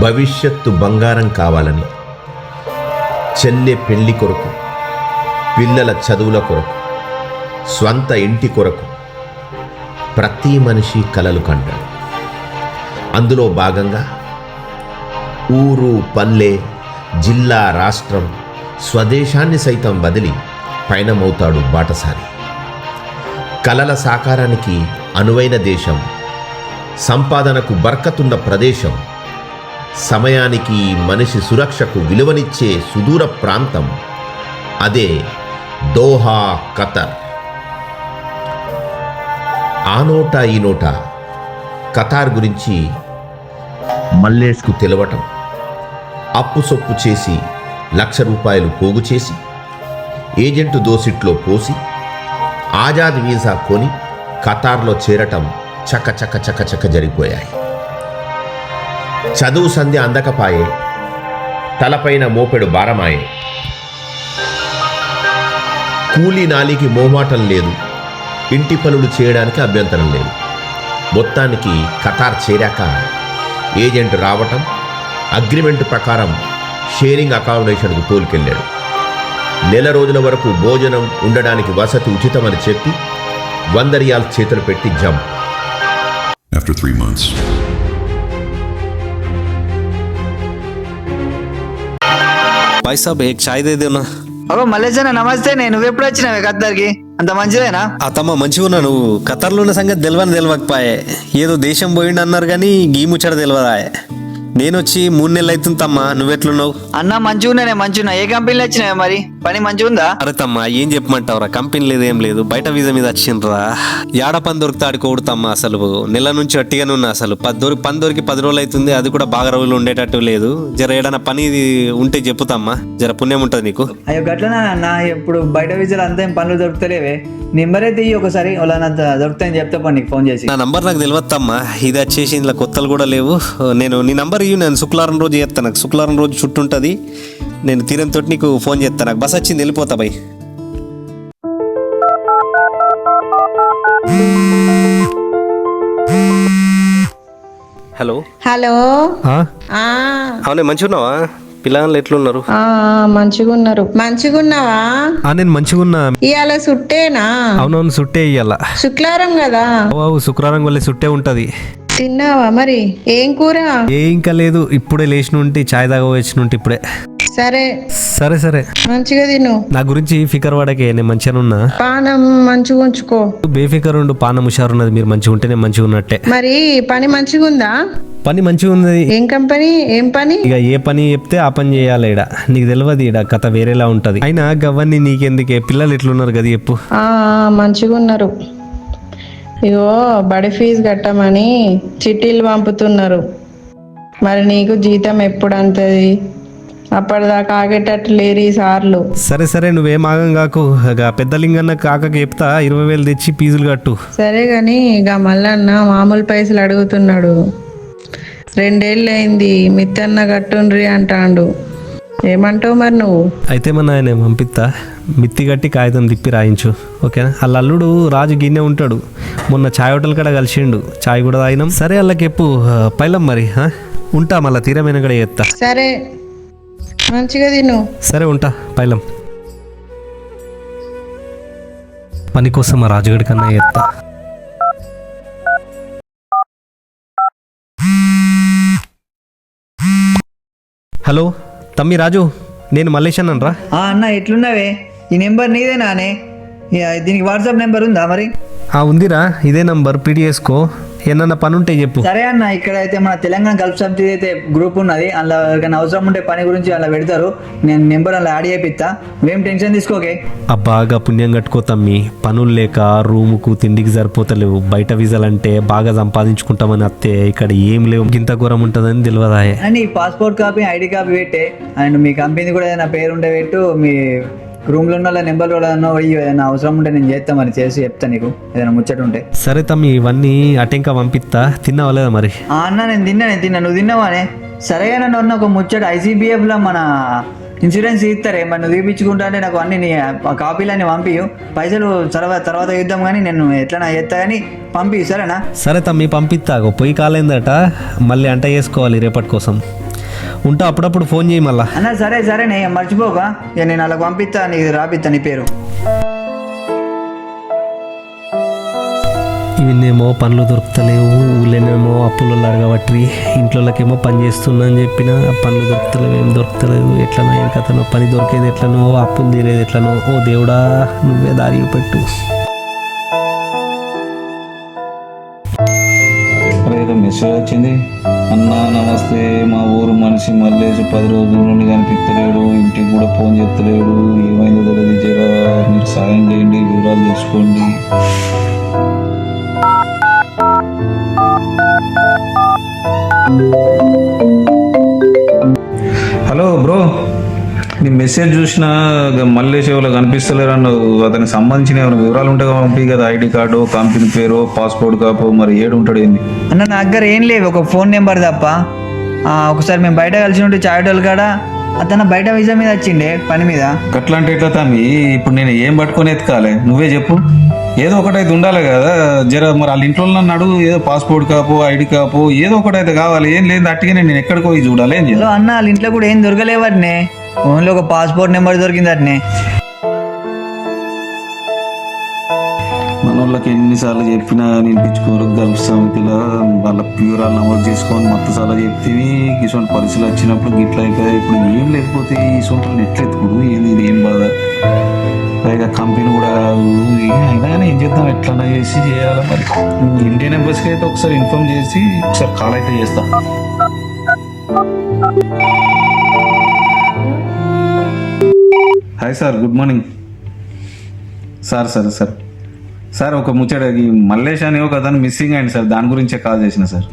భవిష్యత్తు బంగారం కావాలని, చెల్లె పెళ్లి కొరకు, పిల్లల చదువుల కొరకు, స్వంత ఇంటి కొరకు ప్రతి మనిషి కలలు కంటాడు. అందులో భాగంగా ఊరు, పల్లె, జిల్లా, రాష్ట్రం, స్వదేశాన్ని సైతం వదిలి పయనమవుతాడు బాటసారి. కలల సాకారానికి అనువైన దేశం, సంపాదనకు బర్కతున్న ప్రదేశం, సమయానికి మనిషి సురక్షకు విలువనిచ్చే సుదూర ప్రాంతం, అదే దోహా, ఖతర్. ఆ నోట ఈ నోట ఖతార్ గురించి మల్లేష్కు తెలవటం, అప్పు సొప్పు చేసి ₹1,00,000 పోగు చేసి ఏజెంటు దోసిట్లో పోసి ఆజాద్ వీసా కొని ఖతార్లో చేరటం చక్క జరిగిపోయాయి. చదువు సంధ్య అందకపాయే, తలపైన మోపెడు భారమాయే. కూలీ నాలికి మోమాటం లేదు, ఇంటి పనులు చేయడానికి అభ్యంతరం లేదు. మొత్తానికి ఖతార్ చేరాక ఏజెంట్ రావటం, అగ్రిమెంట్ ప్రకారం షేరింగ్ అకామిడేషన్కు తోలుకెళ్ళాడు. నెల రోజుల వరకు భోజనం, ఉండడానికి వసతి ఉచితమని చెప్పి ₹100 చేతులు పెట్టి జంప్. After 3 months. भाई साहब एक चाय दे देना. అగో మల్లేశన్న నమస్తే. నువ్వు ఎప్పుడు వచ్చినావే ఖద్దర్కి? అంత మంచిదేనా? అతమ్మ మంచిగా ఉన్నా. నువ్వు ఖతర్లో ఉన్న సంగతి తెలియకపోయే. ఏదో దేశం పోయిండు అన్నారు కానీ గీ ముచ్చట తెలియదా? నేను వచ్చి 3 నెలలు అవుతుంది తమ్మ. నువ్వెట్లున్నావు? అన్న మంచిగున్నా. ఏ కంపెనీలో వచ్చినావే మరి? పని మంచిగుందా? అరే తమ్మ ఏం చెప్పమంటావురా, కంపెనీ లేదు ఏం లేదు, బయట వీసా మీద వచ్చిండ్రా. యాడ పని దొరికితే ఆడుకోడు తమ్మ. అసలు నెల నుంచి అట్టిగానే ఉన్నా. అసలు పని దొరికి 10 రోజులు అవుతుంది, అది కూడా బాగా రోజులు ఉండేటట్టు లేదు. జర ఏడన్నా పని ఉంటే చెప్పుతమ్మా, జర పుణ్యం ఉంటుంది నీకు. అయ్యో గట్లనా అన్న? ఇప్పుడు బయట వీసాలు అంతా ఏం పనులు దొరుకుతలేవే. నెంబర్ అయితే ఒకసారి వాళ్ళ దొరుకుతాయని చెప్తా పని నీకు ఫోన్ చేసి. నా నంబర్ నాకు తెలియదు తమ్మా, ఇది వచ్చేసి ఇంట్లో కొత్తలు కూడా లేవు. నీ నంబర్ నేను శుక్రవారం రోజు చేస్తాను. నాకు శుక్రవారం రోజు చుట్టూ ఉంటుంది. నేను తీరంతో నీకు ఫోన్ చేస్తాను. నాకు బస్ వచ్చింది, వెళ్ళిపోతా బై. Hello hello. అవునే మంచిగా ఉన్నావా? పిల్లలు ఎట్లున్నారు? మంచిగున్నావా? నేను మంచిగా ఉన్నా. ఇవాళ సుట్టేనా? అవునవును సుట్టే ఇయ్యాల. శుక్రవారం కదా? శుక్రవారం వల్ల సుట్టే ఉంటది. తిన్నావా మరి? ఏం కూర? ఇంకా లేదు, ఇప్పుడే లేచిన ఉంటే చాయ్ దాగా వచ్చిన ఇప్పుడే. సరే సరే సరే మంచిగా తిను. నా గురించి ఫికర్ పడకే, నేను మంచిగా ఉన్నా. పానం మంచిగా ఉంచుకో. బేఫికర్ ఉండు, పానం హుషారున్నది. మీరు మంచిగా ఉంటే నేను మంచిగా ఉన్నట్టే. మరి పని మంచిగా ఉందా? పని మంచిగా ఉన్నది. ఏం కంపెనీ? ఏం పని? ఇక ఏ పని చెప్తే ఆ పని చేయాలి. ఇడ నీకు తెలియదు, ఇడ కథ వేరేలా ఉంటది. అయినా గవ్వన్నీ నీకెందుకే, పిల్లలు ఎట్లున్నారు కదా చెప్పు. మంచిగా ఉన్నారు. ఇగో బడి ఫీజు కట్టమని చిట్టీలు పంపుతున్నారు. మరి నీకు జీతం ఎప్పుడు అంతది? అప్పటిదాకా ఆగేటట్టు లేరు ఈ సార్లు. సరే సరే నువ్వేం ఆగం కాకు. పెద్ద లింగన్న కాకకి చెప్తా 20,000 తెచ్చి ఫీజులు కట్టు. సరే గాని ఇక మల్లన్న మామూలు పైసలు అడుగుతున్నాడు. 2 ఏళ్ళు అయింది, మిత్తన్న కట్టుండ్రి అంటాండు. ఏమంటావు మరి నువ్వు? అయితే మన ఆయన పంపిస్తా, మిత్తి కట్టి కాగితం తిప్పి రాయించు, ఓకేనా? వాళ్ళ అల్లుడు రాజు గిన్నె ఉంటాడు, మొన్న చాయ్ హోటల్ కాడ కలిసిండు, చాయ్ కూడా తాగినాం. సరే వాళ్ళకి ఎప్పు పైలం మరి. ఉంటా, మళ్ళీ తీరమైన కూడా చేస్తా. సరే మంచిగా తిను. సరే ఉంటా పైలం. పని కోసం ఆ రాజుగడి కన్నా చేస్తా. హలో తమ్మి రాజు, నేను మల్లేష్ అన్నరా. అన్న ఎట్లున్నావే? ఈ నెంబర్ నీదేనానే? దీనికి వాట్సాప్ నెంబర్ ఉందా మరి? ఉందిరా, ఇదే నంబర్, పీడిఎస్కో. ఏమన్నా పని ఉంటే చెప్పు. సరే అన్న, ఇక్కడైతే మన తెలంగాణ గల్ఫ్ సమితి అయితే గ్రూప్ ఉన్నది, అందులో ఎవరికైనా అవసరం ఉంటే పని గురించి అలా పెడతారు. నేను నెంబర్ అలా యాడ్ చేపిస్తా, నువ్వేం టెన్షన్ తీసుకోకే. బాగా పుణ్యం కట్టుకో తమ్మి. పనులు లేక రూముకు తిండికి సరిపోతలేవు. బయట వీసాలంటే బాగా సంపాదించుకుంటామని అత్తే ఇక్కడ ఏం లేవు. ఇంత ఘోరం ఉంటుందని తెలియదాయే. అని పాస్పోర్ట్ కాపీ, ఐడి కాపీ పెట్టే, అండ్ మీ కంపెనీ కూడా ఏదైనా పేరు ఉంటే పెట్టు. మీ రూమ్లో ఉన్న వాళ్ళ నెంబర్ కూడా ఏదైనా అవసరం ఉంటే నేను చేస్తా, మరి చేసి చెప్తా నీకు ఏదైనా ముచ్చట ఉంటే. సరే తమ్మి, ఇవన్నీ అటెంకా పంపిస్తా. తిన్నావా లేదా మరి? అన్న నేను తిన్నా. నువ్వు తిన్నావానే? సరే నన్ను ఉన్న ఒక ముచ్చట, ICBFలో మన ఇన్సూరెన్స్ ఇస్తారే, మరి నువ్వు తీపించుకుంటా అంటే నాకు అన్ని నీ కాపీలన్నీ పంపియు. పైసలు తర్వాత ఇద్దాం కానీ నేను ఎట్లా చేస్తా కానీ పంపి, సరేనా? సరే తమ్మి పంపిస్తా. పొయ్యి కాలేందట, మళ్ళీ అంట చేసుకోవాలి రేపటి కోసం. ఉంటా, అప్పుడప్పుడు ఫోన్ చేయి మళ్ళా. అన్న సరే సరేనే మర్చిపోక, ఇక నేను అలా పంపిస్తా, నీకు రాపిస్తా నీ పేరు. ఇవిన్నేమో పనులు దొరుకుతలేవు, ఊళ్ళోనేమో అప్పులు అడగబట్టి ఇంట్లోకేమో పని చేస్తున్నా అని చెప్పిన పనులు దొరుకుతలేవు, ఏం దొరుకుతలేదు. ఎట్లనో ఏం కథనో, పని దొరికేది ఎట్లనో, అప్పులు తీరేది ఎట్లనో. ఓ దేవుడా నువ్వే దారి పెట్టు. ఏదో మెసేజ్ వచ్చింది. అన్నా నమస్తే, మా ఊరు మనిషి మల్లేసి 10 రోజుల నుండి కనిపించలేడు, ఇంటికి కూడా ఫోన్ చేస్తలేడు, ఏమైందో తెలియదు, జరా మీరు సాయం చేయండి, వివరాలు తెలుసుకోండి. హలో బ్రో, నీ మెసేజ్ చూసిన మల్లేష్ ఎవరో కనిపిస్తలేరు అన్నావు. అతనికి సంబంధించిన ఏమైనా వివరాలు ఉంటే పంపి కదా, ఐడి కార్డు, కంపెనీ పేరు, పాస్పోర్ట్ కాపు, మరి ఏడు ఉంటాడు ఏంది? అన్న నా దగ్గర ఏం లేవు, ఒక ఫోన్ నెంబర్ తప్ప. ఒకసారి మేము బయట కలిసి ఉంటే చాయటోళ్ళు కాడ అతను బయట వీసా మీద వచ్చిండే పని మీద. అట్లా అంటే ఎట్లా తమ్మి, ఇప్పుడు నేను ఏం పట్టుకొని ఎత్తుకాలే, నువ్వే చెప్పు. ఏదో ఒకటైతే ఉండాలి కదా జర. మరి వాళ్ళ ఇంట్లో నన్ను అడుగు, ఏదో పాస్పోర్ట్ కాపు, ఐడి కాపు, ఏదో ఒకటైతే కావాలి. ఏం లేదు అట్టుగానే నేను ఎక్కడికి పోయి చూడాలి, ఏం చేయాలి? అన్న వాళ్ళ ఇంట్లో కూడా ఏం దొరకలేవట్నే, ఓన్లీ ఒక పాస్పోర్ట్ నెంబర్ దొరికింది అట్నే. మన వాళ్ళకి ఎన్నిసార్లు చెప్పినా వినిపించుకోరు. గల్ఫ్ సమితిలో వాళ్ళ ప్యూరాలు నమోదు చేసుకొని మొత్తం సార్లు చెప్తేవి ఇటువంటి పరిస్థితులు వచ్చినప్పుడు గిట్ల అయిపోయాయి. ఇప్పుడు ఏం లేకపోతే ఈ సొంతలు ఎట్లా ఎత్తుకుడు, ఏంది ఇది, ఏం బాధ. పైగా కంపెనీ కూడా అయినా కానీ ఏం చేద్దాం, ఎట్లన్నా చేసి చేయాలి. మరి ఇండియన్ ఎంబసీకి అయితే ఒకసారి ఇన్ఫార్మ్ చేసి ఒకసారి కాల్ అయితే చేస్తా. Hi sir, good morning sir ఒక ముచ్చట, ఈ మల్లేష్ అని ఒక అతను మిస్సింగ్ అయింది సార్, దాని గురించే కాల్ చేసిన సార్.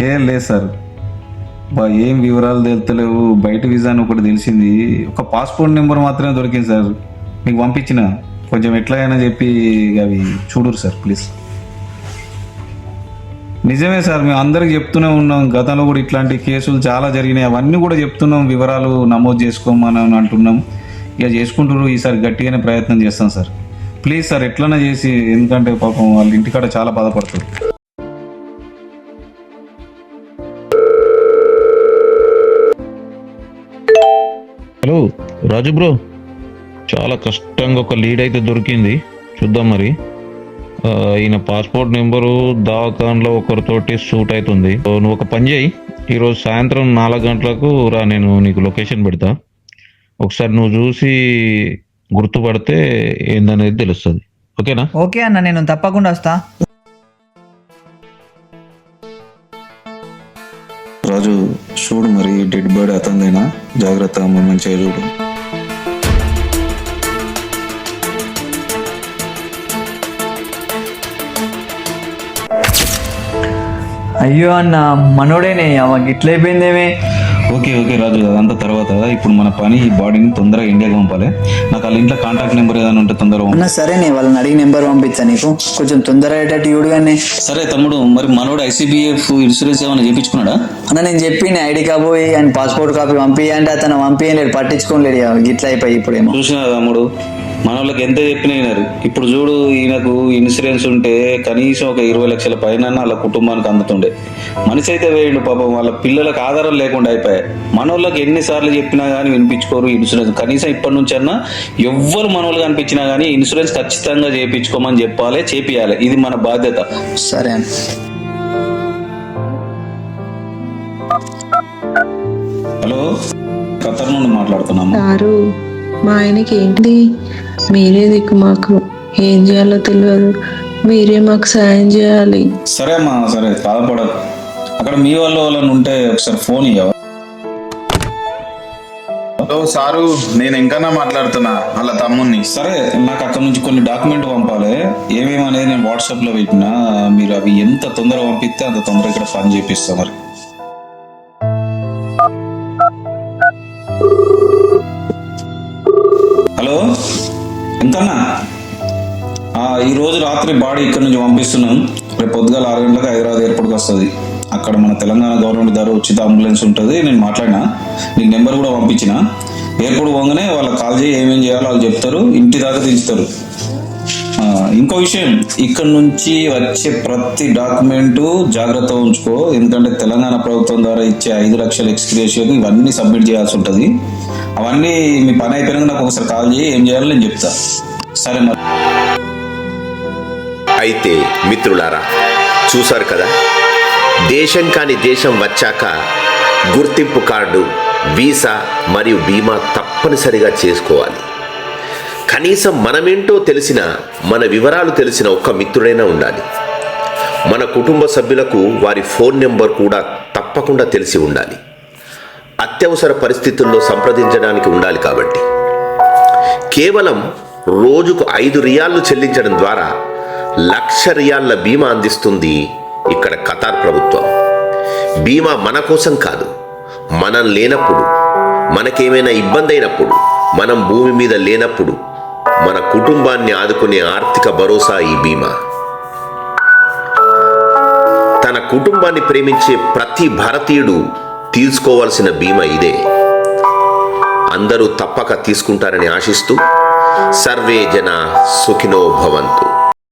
ఏం లేదు సార్, ఏం వివరాలు తెలుస్తలేవు. బయట వీసా అని ఒకటి తెలిసింది, ఒక పాస్పోర్ట్ నెంబర్ మాత్రమే దొరికింది సార్. మీకు పంపించిన, కొంచెం ఎట్లయినా చెప్పి అవి చూడురు సార్ ప్లీజ్. నిజమే సార్, మేము అందరికి చెప్తూనే ఉన్నాం, గతంలో కూడా ఇట్లాంటి కేసులు చాలా జరిగినాయి, అవన్నీ కూడా చెప్తున్నాం, వివరాలు నమోదు చేసుకోమని అంటున్నాం. ఇక చేసుకుంటారు, ఈసారి గట్టిగానే ప్రయత్నం చేస్తాం సార్. ప్లీజ్ సార్ ఎట్లన్నా చేసి, ఎందుకంటే పాపం వాళ్ళ ఇంటికాడ చాలా బాధపడతారు. హలో రాజు బ్రో, చాలా కష్టంగా ఒక లీడ్ అయితే దొరికింది, చూద్దాం మరి. ఈయన పాస్పోర్ట్ నెంబరు దవాఖాన్లో ఒకరితోటి సూట్ అవుతుంది. నువ్వు ఒక పని చేయి, ఈరోజు సాయంత్రం 4 గంటలకు రా, నేను నీకు లొకేషన్ పెడతా. ఒకసారి నువ్వు చూసి గుర్తుపడితే ఏందనేది తెలుస్తుంది, ఓకేనా? ఓకే అన్న, నేను తప్పకుండా వస్తా. రాజు చూడు, మరి డెడ్ బాడీ అతనిదేనా, జాగ్రత్త, మంచిగా చూడు. అయ్యో అన్న, మనోడేనే, గిట్లయిపోయిందేమే. ఓకే రాజు, అదంతా తర్వాత. ఇప్పుడు మన పని ఈ బాడీని తొందరగా ఇండియాకి పంపాలి. నాకు వాళ్ళ ఇంట్లో కాంటాక్ట్ నెంబర్ ఏదైనా ఉంటే తొందరగా అన్న సరేనే, వాళ్ళని అడిగి నెంబర్ పంపిస్తా నీకు, కొంచెం తొందర అయ్యేటట్టు చూడు. కానీ సరే తమ్ముడు, మరి మనోడు ICBF ఇన్సూరెన్స్ ఏమైనా చేయించుకున్నాడా? అన్న నేను చెప్పి ID copy and passport copy పంపి అంటే అతను పంపించలేడు, పట్టించుకోలేడు, గిట్ల అయిపోయి ఇప్పుడేమో. చూసినా తమ్ముడు, మన వాళ్ళకి ఎంత చెప్పినా వినరు. ఇప్పుడు చూడు, ఈయనకు ఇన్సూరెన్స్ ఉంటే కనీసం ఒక 20 లక్షల పైన వాళ్ళ కుటుంబానికి అందుతుండే. మనిషి అయితే వేయండు పాపం, వాళ్ళ పిల్లలకు ఆధారం లేకుండా అయిపోయాయి. మన వాళ్ళకి ఎన్నిసార్లు చెప్పినా కానీ వినిపించుకోరు ఇన్సూరెన్స్. కనీసం ఇప్పటి నుంచి అన్నా ఎవ్వరు మన వాళ్ళు కనిపించినా కానీ ఇన్సూరెన్స్ ఖచ్చితంగా చేయించుకోమని చెప్పాలి, చేపియాలి. ఇది మన బాధ్యత. సరే అన్న. హలో, ఖతర్ నుండి మాట్లాడుతున్నాము. సారు, మా ఆయనకి ఏంటి, మీరే దిక్కు, మాకు ఏం చేయాలో తెలియదు, మీరే మాకు సాయం చేయాలి. సరే అమ్మా, సరే, బాధపడదు. అక్కడ మీ వాళ్ళని ఉంటే ఒకసారి ఫోన్ ఇవ్వ. హలో సారు, నేను ఇంకా మాట్లాడుతున్నా, వాళ్ళ తమ్ముని. సరే, నాకు అక్కడ నుంచి కొన్ని డాక్యుమెంట్ పంపాలి, ఏమేమి అనేది నేను వాట్సాప్లో పెట్టినా. మీరు అవి ఎంత తొందరగా పంపిస్తే అంత తొందరగా ఇక్కడ పని చేపిస్తా. మరి హలో, ఎంతన్నా? ఈరోజు రాత్రి బాడీ ఇక్కడ నుంచి పంపిస్తున్నాం. రేపు పొద్దుగాల 6 గంటలకు హైదరాబాద్ ఎయిర్పోర్ట్కి వస్తుంది. అక్కడ మన తెలంగాణ గవర్నమెంట్ ద్వారా ఉచిత అంబులెన్స్ ఉంటుంది. నేను మాట్లాడినా, నీకు నెంబర్ కూడా పంపించిన. ఎయిర్పోర్ట్ పోగానే వాళ్ళకి కాల్ చేయి, ఏమేం చేయాలో వాళ్ళు చెప్తారు, ఇంటి దాకా దించుతారు. ఇంకో విషయం, ఇక్కడ నుంచి వచ్చే ప్రతి డాక్యుమెంటు జాగ్రత్త ఉంచుకో, ఎందుకంటే తెలంగాణ ప్రభుత్వం ద్వారా ఇచ్చే 5 లక్షల ఎక్స్గ్రేషియన్ ఇవన్నీ సబ్మిట్ చేయాల్సి ఉంటుంది. అవన్నీ మీ పని అయిపోయినాక నాకు ఒకసారి కాల్ చేయి, ఏం చేయాలో నేను చెప్తా. సరే మరి. అయితే మిత్రులారా, చూశారు కదా, దేశం కాని దేశం వచ్చాక గుర్తింపు కార్డు, వీసా మరియు బీమా తప్పనిసరిగా చేసుకోవాలి. కనీసం మనమేంటో తెలిసిన, మన వివరాలు తెలిసిన ఒక్క మిత్రుడైనా ఉండాలి. మన కుటుంబ సభ్యులకు వారి ఫోన్ నెంబర్ కూడా తప్పకుండా తెలిసి ఉండాలి. అత్యవసర పరిస్థితుల్లో సంప్రదించడానికి ఉండాలి. కాబట్టి కేవలం రోజుకు 5 రియాళ్లు చెల్లించడం ద్వారా 1,00,000 రియాళ్ల బీమా అందిస్తుంది ఇక్కడ ఖతార్ ప్రభుత్వం. బీమా మన కోసం కాదు, మనం లేనప్పుడు, మనకేమైనా ఇబ్బంది అయినప్పుడు, మనం భూమి మీద లేనప్పుడు మన కుటుంబాన్ని ఆదుకునే ఆర్థిక భరోసా ఈ బీమా. తన కుటుంబాన్ని ప్రేమించే ప్రతి భారతీయుడు తీసుకోవాల్సిన బీమా ఇదే. అందరూ తప్పక తీసుకుంటారని ఆశిస్తూ, సర్వే జన సుఖినో భవంతు.